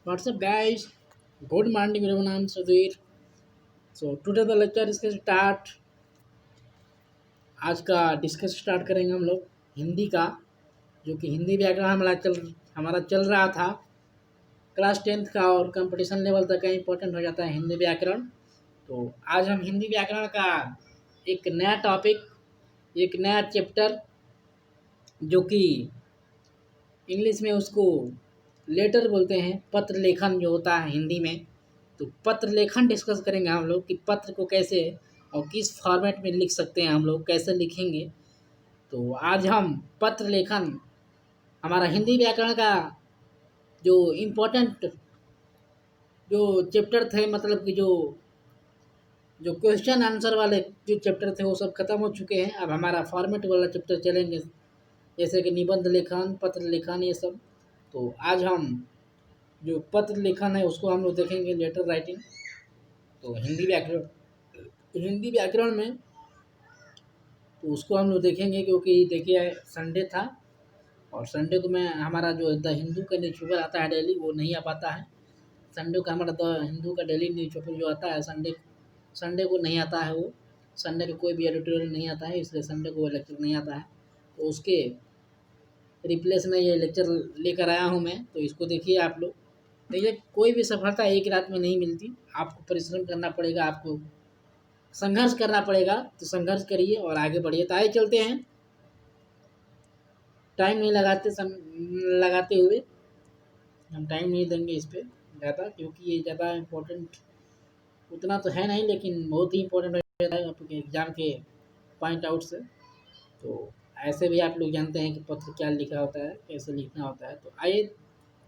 What's up, guys? Good morning, everyone. Sudhir. So today the lecture is start. आज का discuss start करेंगे हम लोग हिंदी का, जो कि हिंदी व्याकरण हमारा चल रहा था क्लास 10th का, और कंपटीशन लेवल तक का इम्पोर्टेंट हो जाता है हिंदी व्याकरण। तो आज हम हिंदी व्याकरण का एक नया टॉपिक, एक नया चैप्टर, जो कि इंग्लिश में उसको लेटर बोलते हैं, पत्र लेखन जो होता है हिंदी में। तो पत्र लेखन डिस्कस करेंगे हम लोग कि पत्र को कैसे और किस फॉर्मेट में लिख सकते हैं, हम लोग कैसे लिखेंगे। तो आज हम पत्र लेखन, हमारा हिंदी व्याकरण का जो इम्पोर्टेंट जो चैप्टर थे, मतलब कि जो जो क्वेश्चन आंसर वाले जो चैप्टर थे वो सब खत्म हो चुके हैं। अब हमारा फॉर्मेट वाला चैप्टर चलेंगे, जैसे कि निबंध लेखन, पत्र लेखन, ये सब। तो आज हम जो पत्र लेखन है उसको हम लोग देखेंगे, लेटर राइटिंग। तो हिंदी व्याकरण में तो उसको हम लोग देखेंगे, क्योंकि देखिए संडे था और संडे को मैं हमारा जो द हिंदू का न्यूज़पेपर आता है डेली, वो नहीं आ पाता है। संडे का हमारा द हिंदू का डेली न्यूज़पेपर जो आता है संडे संडे को नहीं आता है। वो संडे का कोई भी एडिटोरियल नहीं आता है, इसलिए संडे को वो लेक्चर नहीं आता है। तो उसके रिप्लेस में ये लेक्चर लेकर आया हूँ मैं। तो इसको देखिए आप लोग। देखिए, कोई भी सफलता एक रात में नहीं मिलती, आपको परिश्रम करना पड़ेगा, आपको संघर्ष करना पड़ेगा। तो संघर्ष करिए और आगे बढ़िए। तो आइए चलते हैं, टाइम नहीं लगाते हुए, हम टाइम नहीं देंगे इस पर ज़्यादा, क्योंकि ये ज़्यादा इम्पोर्टेंट उतना तो है नहीं, लेकिन बहुत ही इम्पोर्टेंट हो जाता है आपके एग्ज़ाम के पॉइंट आउट से। तो ऐसे भी आप लोग जानते हैं कि पत्र क्या लिखा होता है, कैसे लिखना होता है। तो आइए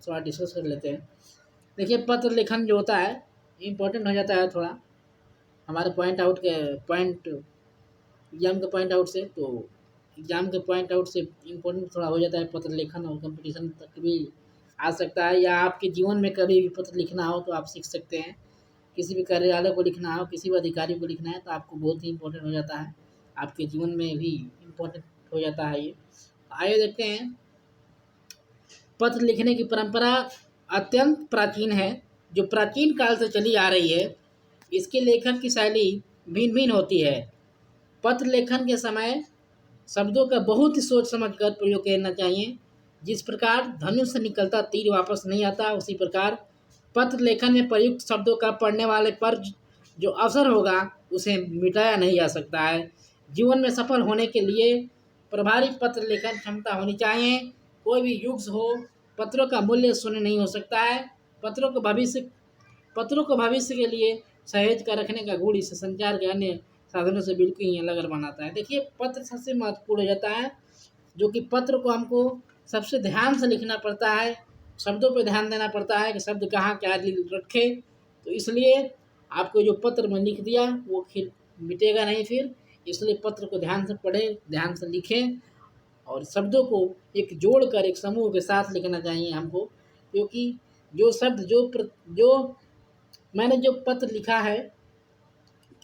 थोड़ा डिस्कस कर लेते हैं। देखिए, पत्र लेखन जो होता है इम्पोर्टेंट हो जाता है थोड़ा हमारे पॉइंट एग्ज़ाम के पॉइंट आउट से। तो एग्ज़ाम के पॉइंट आउट से इम्पोर्टेंट थोड़ा हो जाता है पत्र लेखन, और कंपटीशन तक भी आ सकता है, या आपके जीवन में कभी भी पत्र लिखना हो तो आप सीख सकते हैं। किसी भी कार्यालय को लिखना हो, किसी भी अधिकारी को लिखना है, तो आपको बहुत ही इम्पोर्टेंट हो जाता है, आपके जीवन में भी इम्पोर्टेंट हो जाता है ये। आइए देखते हैं। पत्र लिखने की परंपरा अत्यंत प्राचीन है, जो प्राचीन काल से चली आ रही है। इसके लेखन की शैली भिन्न भिन्न होती है। पत्र लेखन के समय शब्दों का बहुत ही सोच समझ कर प्रयोग करना चाहिए। जिस प्रकार धनुष से निकलता तीर वापस नहीं आता, उसी प्रकार पत्र लेखन में प्रयुक्त शब्दों का पढ़ने वाले पर जो असर होगा उसे मिटाया नहीं जा सकता है। जीवन में सफल होने के लिए प्रभावी पत्र लेखन क्षमता होनी चाहिए। कोई भी युग हो, पत्रों का मूल्य शून्य नहीं हो सकता है। पत्रों को भविष्य पत्रों को भविष्य के लिए सहेज कर रखने का गुण इसे संचार के अन्य साधनों से बिल्कुल ही अलग बनाता है। देखिए, पत्र सबसे महत्वपूर्ण हो जाता है, जो कि पत्र को हमको सबसे ध्यान से लिखना पड़ता है, शब्दों पर ध्यान देना पड़ता है कि शब्द कहाँ क्या रखे। तो इसलिए आपको जो पत्र में लिख दिया वो फिर मिटेगा नहीं फिर, इसलिए पत्र को ध्यान से पढ़ें, ध्यान से लिखें, और शब्दों को एक जोड़कर एक समूह के साथ लिखना चाहिए हमको। क्योंकि जो शब्द जो मैंने जो पत्र लिखा है,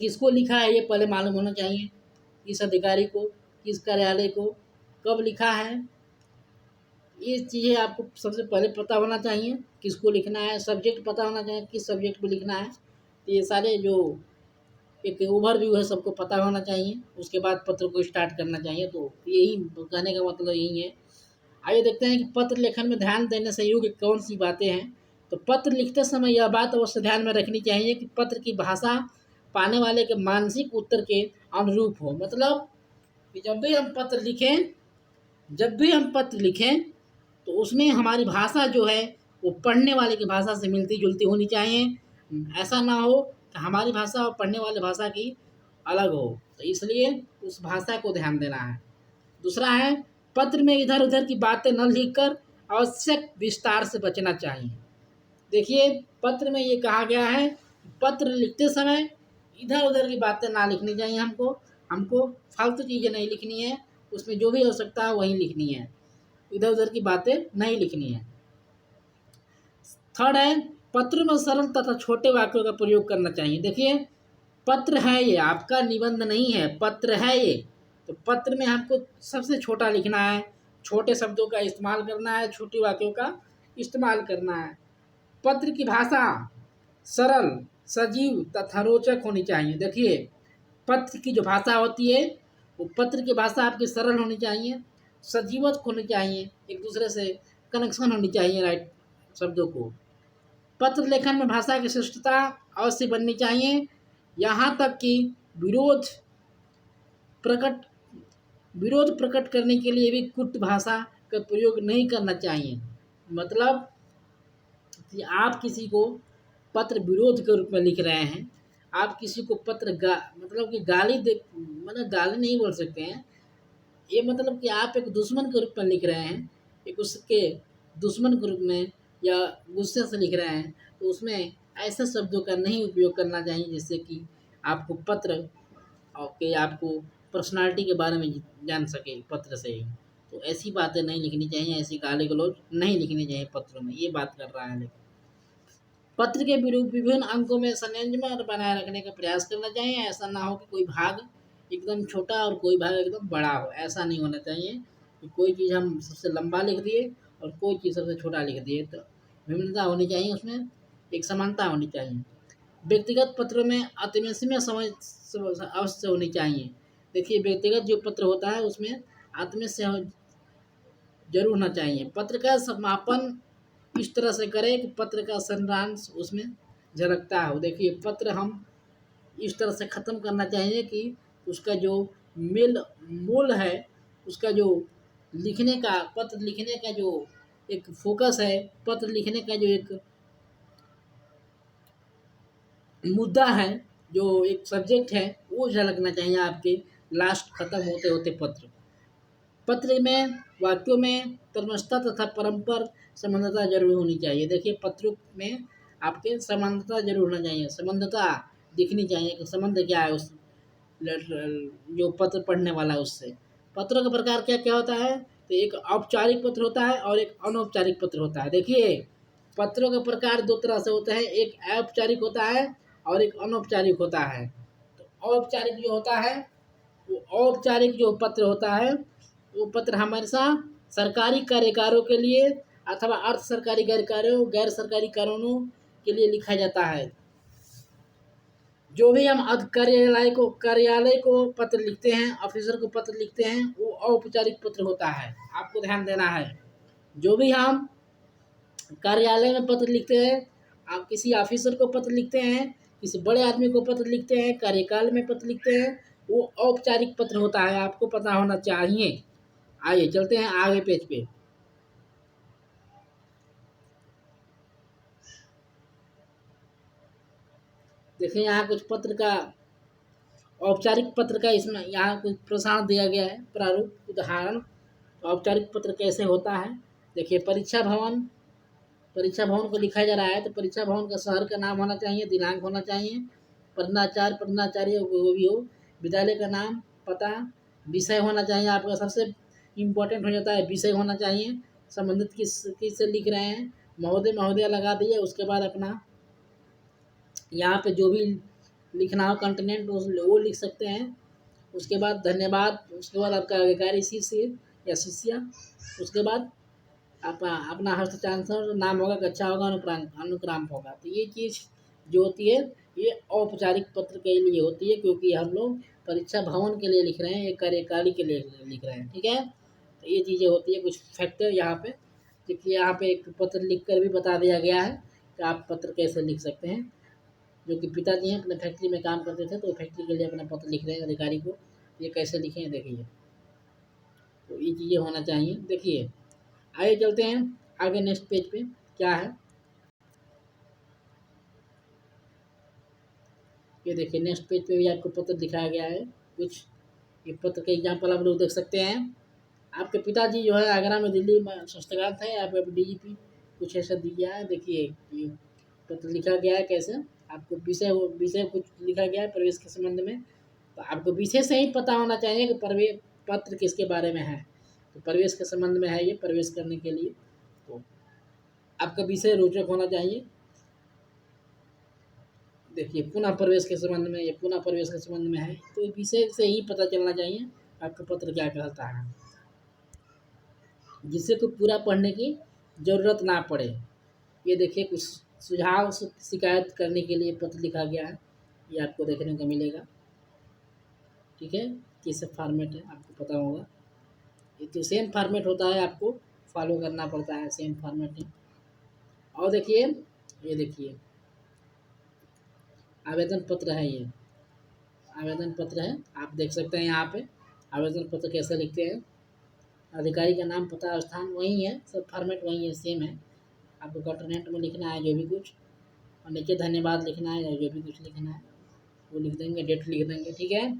किसको लिखा है ये पहले मालूम होना चाहिए। किस अधिकारी को, किस कार्यालय को, कब लिखा है, ये चीज़ें आपको सबसे पहले पता होना चाहिए। किसको लिखना है, सब्जेक्ट पता होना चाहिए, किस सब्जेक्ट पे लिखना है। तो ये सारे जो एक ओवरव्यू है सबको पता होना चाहिए, उसके बाद पत्र को स्टार्ट करना चाहिए। तो यही कहने का मतलब यही है। आइए देखते हैं कि पत्र लेखन में ध्यान देने से योग्य कौन सी बातें हैं। तो पत्र लिखते समय यह बात अवश्य ध्यान में रखनी चाहिए कि पत्र की भाषा पाने वाले के मानसिक उत्तर के अनुरूप हो। मतलब कि जब भी हम पत्र लिखें तो उसमें हमारी भाषा जो है वो पढ़ने वाले की भाषा से मिलती जुलती होनी चाहिए। ऐसा ना हो कि हमारी भाषा और पढ़ने वाले भाषा की अलग हो। तो इसलिए उस भाषा को ध्यान देना है। दूसरा है, पत्र में इधर उधर की बातें न लिखकर आवश्यक विस्तार से बचना चाहिए। देखिए, पत्र में ये कहा गया है, पत्र लिखते समय इधर उधर की बातें ना लिखनी चाहिए। हमको फालतू चीज़ें नहीं लिखनी है, उसमें जो भी आवश्यकता है वही लिखनी है, इधर उधर की बातें नहीं लिखनी है। थर्ड है, पत्र में सरल तथा छोटे वाक्यों का प्रयोग करना चाहिए। देखिए, पत्र है ये, आपका निबंध नहीं है, पत्र है ये। तो पत्र में हमको सबसे छोटा लिखना है, छोटे शब्दों का इस्तेमाल करना है, छोटे वाक्यों का इस्तेमाल करना है। पत्र की भाषा सरल, सजीव तथा रोचक होनी चाहिए। देखिए, पत्र की जो भाषा होती है वो पत्र की भाषा आपकी सरल होनी चाहिए, सजीवक होनी चाहिए, एक दूसरे से कनेक्शन होनी चाहिए राइट शब्दों को। पत्र लेखन में भाषा की शिष्टता अवश्य बननी चाहिए, यहाँ तक कि विरोध प्रकट विरोध प्रकट करने के लिए भी कुट भाषा का प्रयोग नहीं करना चाहिए। मतलब कि आप किसी को पत्र विरोध के रूप में लिख रहे हैं, आप किसी को पत्र मतलब कि गाली दे, मतलब गाली नहीं बोल सकते हैं, ये मतलब कि आप एक दुश्मन के रूप में लिख रहे हैं, एक उसके दुश्मन के रूप में या गुस्से से लिख रहे हैं, तो उसमें ऐसे शब्दों का नहीं उपयोग करना चाहिए जिससे कि आपको पत्र और कि आपको पर्सनालिटी के बारे में जान सके पत्र से ही। तो ऐसी बातें नहीं लिखनी चाहिए, ऐसी गाली गलौज नहीं लिखनी चाहिए पत्रों में, ये बात कर रहा है लेकिन पत्र के विभिन्न अंकों में संयंजन बनाए रखने का प्रयास करना चाहिए। ऐसा ना हो कि कोई भाग एकदम छोटा और कोई भाग एकदम बड़ा हो, ऐसा नहीं होना चाहिए कि कोई चीज़ हम सबसे लंबा लिख दिए और कोई चीज़ सबसे छोटा लिख दिए। तो विभिन्नता होनी चाहिए, उसमें एक समानता होनी चाहिए। व्यक्तिगत पत्रों में आत्मीय समझ अवश्य होनी चाहिए। देखिए, व्यक्तिगत जो पत्र होता है उसमें आत्मीय से जरूर होना चाहिए। पत्र का समापन इस तरह से करें कि पत्र का सारांश उसमें झलकता हो। देखिए, पत्र हम इस तरह से ख़त्म करना चाहिए कि उसका जो मूल है, उसका जो लिखने का, पत्र लिखने का जो एक फोकस है, पत्र लिखने का जो एक मुद्दा है, जो एक सब्जेक्ट है, वो झलकना चाहिए आपके लास्ट खत्म होते होते पत्र। पत्र में वाक्यों में तन्मयता तथा परस्पर संबंधता जरूर होनी चाहिए। देखिए, पत्रों में आपके संबंधता जरूर होना चाहिए, संबंधता दिखनी चाहिए कि संबंध क्या है उस जो पत्र पढ़ने वाला है उससे। पत्रों का प्रकार क्या क्या होता है, तो एक औपचारिक पत्र होता है और एक अनौपचारिक पत्र होता है। देखिए, पत्रों का प्रकार दो तरह से होते हैं, एक औपचारिक होता है और एक अनौपचारिक होता है। तो औपचारिक जो होता है, वो औपचारिक जो पत्र होता है, वो पत्र हमेशा सरकारी कार्यकारों के लिए अथवा अर्ध सरकारी गैर सरकारी कारणों के लिए लिखा जाता है। जो भी हम कार्यालय को पत्र लिखते हैं, ऑफिसर को पत्र लिखते हैं, वो औपचारिक पत्र होता है, आपको ध्यान देना है। जो भी हम कार्यालय में पत्र लिखते हैं, आप किसी ऑफिसर को पत्र लिखते हैं, किसी बड़े आदमी को पत्र लिखते हैं, कार्यकाल में पत्र लिखते हैं, वो औपचारिक पत्र होता है, आपको पता होना चाहिए। आइए चलते हैं आगे पेज पे। देखिए, यहाँ कुछ पत्र का औपचारिक पत्र का इसमें यहाँ कुछ प्रसारण दिया गया है, प्रारूप उदाहरण। औपचारिक पत्र कैसे होता है, देखिए, परीक्षा भवन को लिखा जा रहा है, तो परीक्षा भवन का शहर का नाम होना चाहिए, दिनांक होना चाहिए, प्रधानाचार्य वो भी हो, विद्यालय का नाम, पता, विषय होना चाहिए। आपका सबसे इम्पोर्टेंट हो जाता है विषय होना चाहिए, संबंधित किस से लिख रहे हैं, महोदय महोदया लगा दिए। उसके बाद अपना यहाँ पे जो भी लिखना हो कंटेंट वो लिख सकते हैं। उसके बाद धन्यवाद, उसके बाद आपका अधिकारी शिष्य या शिष्या, उसके बाद अपना हस्ताक्षर, नाम होगा, कक्षा होगा, अनुक्राम होगा। तो ये चीज़ जो होती है, ये औपचारिक पत्र के लिए होती है, क्योंकि हम लोग परीक्षा भवन के लिए लिख रहे हैं, एक कार्यकाली के लिए लिख रहे हैं, ठीक है। तो ये चीज़ें होती है, कुछ फैक्टर यहाँ पे। देखिए, यहाँ पे एक पत्र लिख कर भी बता दिया गया है कि आप पत्र कैसे लिख सकते हैं। जो कि पिताजी हैं, अपने फैक्ट्री में काम करते थे, तो फैक्ट्री के लिए अपना पत्र लिख रहे हैं अधिकारी को, ये कैसे लिखें देखिए। तो ये चीज़ें होना चाहिए। देखिए, आगे चलते हैं आगे नेक्स्ट पेज पे क्या है, ये देखिए नेक्स्ट पेज पे भी आपको पत्र दिखाया गया है कुछ। ये पत्र के एग्जाम्पल आप लोग देख सकते हैं। आपके पिताजी जो है आगरा में दिल्ली में संस्थागत थे, आप DGP कुछ ऐसा दिया है। देखिए, ये पत्र लिखा गया है कैसे, आपको विषय कुछ लिखा गया है प्रवेश के संबंध में। तो आपको विषय से ही पता होना चाहिए कि पत्र किसके बारे में है। तो प्रवेश के संबंध में है, ये प्रवेश करने के लिए, तो आपका विषय रोचक होना चाहिए। देखिए, पुनः प्रवेश के संबंध में, ये पुनः प्रवेश के संबंध में है, तो विषय से ही पता चलना चाहिए आपका पत्र क्या कहता है, जिससे कोई पूरा पढ़ने की ज़रूरत ना पड़े। ये देखिए कुछ सुझाव शिकायत करने के लिए पत्र लिखा गया है, ये आपको देखने को मिलेगा। ठीक है, ये सब फॉर्मेट है, आपको पता होगा। ये तो सेम फॉर्मेट होता है, आपको फॉलो करना पड़ता है, सेम फॉर्मेट है। और देखिए, ये देखिए आवेदन पत्र है, ये आवेदन पत्र है, आप देख सकते हैं यहाँ पे आवेदन पत्र कैसे लिखते हैं। अधिकारी का नाम, पता, स्थान वही है, सब फॉर्मेट वही है, सेम है। आपको कंटेंट में लिखना है जो भी कुछ, और नीचे धन्यवाद लिखना है, या जो भी कुछ लिखना है वो लिख देंगे, डेट लिख देंगे। ठीक है,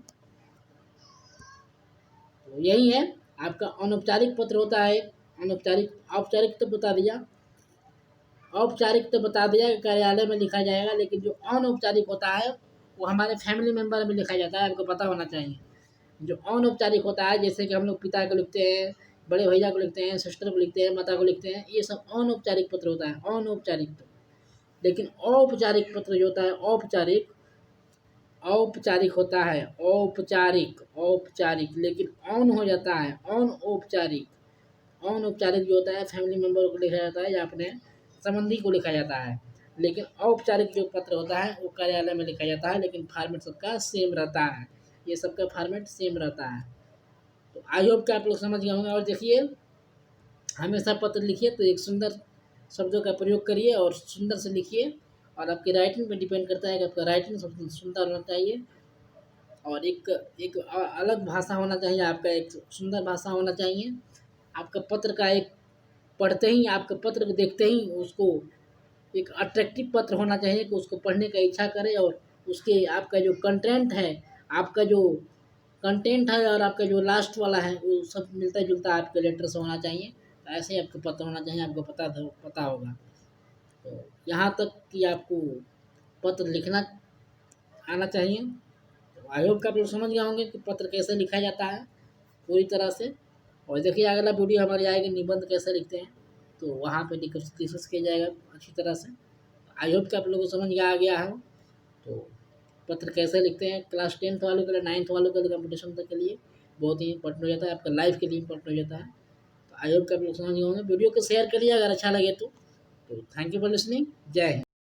तो यही है आपका अनौपचारिक पत्र होता है। अनौपचारिक, औपचारिक तो बता दिया, औपचारिक तो बता दिया कि कार्यालय में लिखा जाएगा, लेकिन जो अनौपचारिक होता है वो हमारे फैमिली मेम्बर में लिखा जाता है, आपको पता होना चाहिए। जो अनौपचारिक होता है, जैसे कि हम लोग पिता को लिखते हैं, बड़े भैया को लिखते हैं, सिस्टर को लिखते हैं, माता को लिखते हैं, ये सब अनौपचारिक पत्र होता है, अनौपचारिक। लेकिन औपचारिक पत्र जो होता है, औपचारिक, औपचारिक होता है, औपचारिक, औपचारिक, लेकिन ऑन हो जाता है, अनौपचारिक। अनौपचारिक जो होता है फैमिली मेम्बर को लिखा जाता है या अपने संबंधी को लिखा जाता है। लेकिन औपचारिक जो पत्र होता है वो कार्यालय में लिखा जाता है, लेकिन फॉर्मेट सबका सेम रहता है, ये सबका फॉर्मेट सेम रहता है। तो आई होप कि आप लोग समझ गए होंगे। और देखिए, हमेशा पत्र लिखिए तो एक सुंदर शब्दों का प्रयोग करिए और सुंदर से लिखिए, और आपकी राइटिंग पे डिपेंड करता है कि आपका राइटिंग सबसे सुंदर होना चाहिए, और एक अलग भाषा होना चाहिए, आपका एक सुंदर भाषा होना चाहिए। आपका पत्र का एक, पढ़ते ही, आपके पत्र को देखते ही उसको एक अट्रैक्टिव पत्र होना चाहिए कि उसको पढ़ने का इच्छा करे, और उसके आपका जो कंटेंट है, आपका जो कंटेंट है और आपका जो लास्ट वाला है वो सब मिलता जुलता आपके लेटर से होना चाहिए। तो ऐसे ही आपको पता होना चाहिए, आपको पता होगा। तो यहाँ तक कि आपको पत्र लिखना आना चाहिए। तो आई होप कि आप लोग समझ गए होंगे कि पत्र कैसे लिखा जाता है पूरी तरह से। और देखिए, अगला वीडियो हमारी आएगी निबंध कैसे लिखते हैं, तो वहाँ पे डिस्कस किया जाएगा अच्छी तरह से। आई होप कि आप लोगों को समझ आ गया हो। तो पत्र कैसे लिखते हैं क्लास 10th वालों के लिए, 9th वालों के लिए, कंपटीशन तक के लिए बहुत ही इंपॉर्टेंट हो जाता है, आपका लाइफ के लिए इंपॉर्टेंट हो जाता है। तो आई होप कि आप लोग समझ गए होंगे। वीडियो को शेयर करिए अगर अच्छा लगे तो। Thank you for listening. जय हिंद।